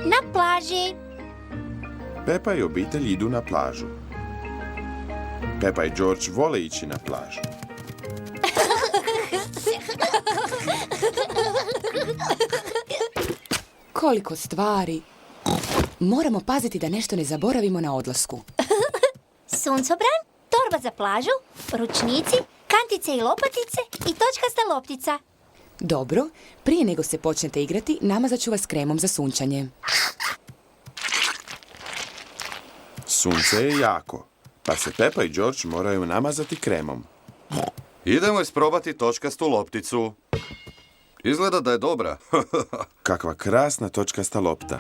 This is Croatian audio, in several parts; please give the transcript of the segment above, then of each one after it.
Na plaži. Pepa i obitelj idu na plažu. Pepa i George vole ići na plažu. Koliko stvari. Moramo paziti da nešto ne zaboravimo na odlasku. Suncobran, torba za plažu, ručnici, kantice i lopatice i točkasta loptica. Dobro, prije nego se počnete igrati, namazat ću vas kremom za sunčanje. Sunce je jako, pa se Pepa i George moraju namazati kremom. Idemo isprobati točkastu lopticu. Izgleda da je dobra. Kakva krasna točkasta lopta.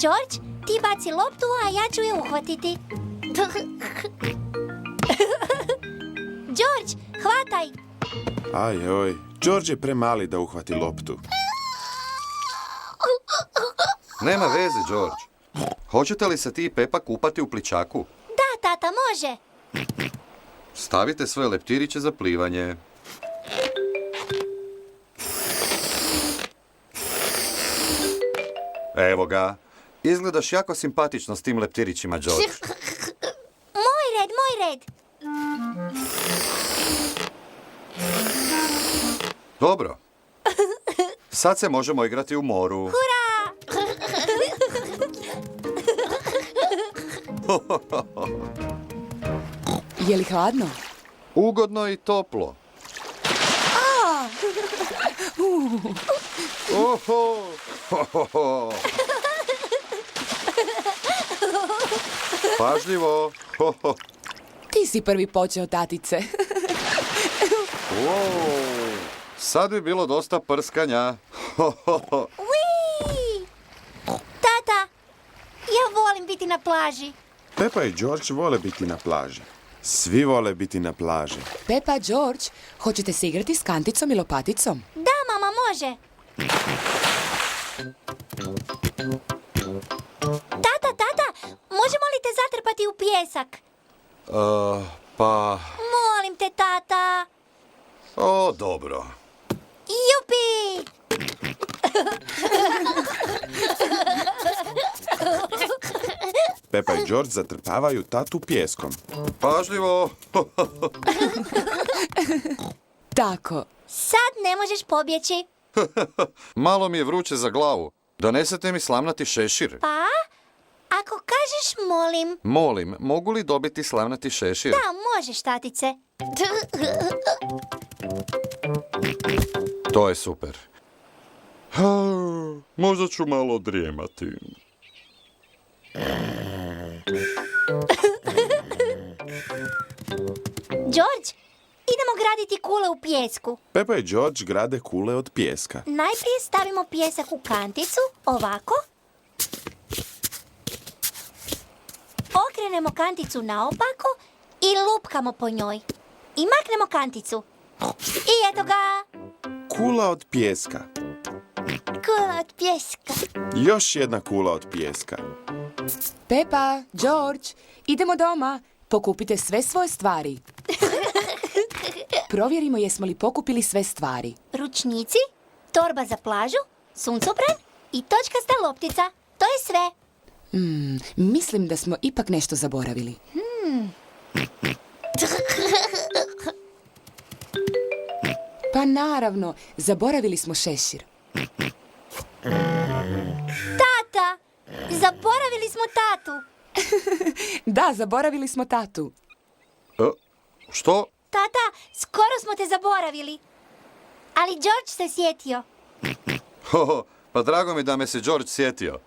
George, ti baci loptu, a ja ću je uhvatiti. George, hvataj! Ajoj, George je premali da uhvati loptu. Nema veze, George. Hoćete li se ti i Pepa kupati u plićaku? Da, tata, može. Stavite svoje leptiriće za plivanje. Evo ga. Izgledaš jako simpatično s tim leptirićima, George. Moj red. Dobro. Sad se možemo igrati u moru. Je li hladno? Ugodno i toplo. Oho! Ho. Pažljivo. Ho. Ti si prvi počeo, tatice. Wow. Sad bi bilo dosta prskanja. Ui! Tata, ja volim biti na plaži. Pepa i George vole biti na plaži. Svi vole biti na plaži. Pepa, George, hoćete se igrati s kanticom i lopaticom? Da, mama, može. Tata, možemo li te zatrpati u pijesak? Pa... Molim te, tata. O, dobro. Jupi! Pepa i George zatrpavaju tatu pijeskom. Pažljivo. Tako. Sad ne možeš pobjeći. Malo mi je vruće za glavu. Donesete mi slamnati šešir. Pa, ako kažeš molim. Molim, mogu li dobiti slamnati šešir? Da, možeš, tatice. To je super. Možda ću malo odrijemati. George, idemo graditi kule u pijesku. Pepa i George grade kule od pijeska. Najprije stavimo pijesak u kanticu, ovako. Okrenemo kanticu naopako i lupkamo po njoj. I maknemo kanticu. I eto ga! Kula od pijeska. Kula od pijeska. Još jedna kula od pijeska. Pepa, George, idemo doma. Pokupite sve svoje stvari. Provjerimo jesmo li pokupili sve stvari. Ručnici, torba za plažu, suncobran i točkasta loptica. To je sve. Mislim da smo ipak nešto zaboravili. Pa naravno, zaboravili smo šešir. Tata! Zaboravili smo tatu. Da, zaboravili smo tatu. Što? Tata, skoro smo te zaboravili. Ali George se sjetio. Pa drago mi da me se George sjetio.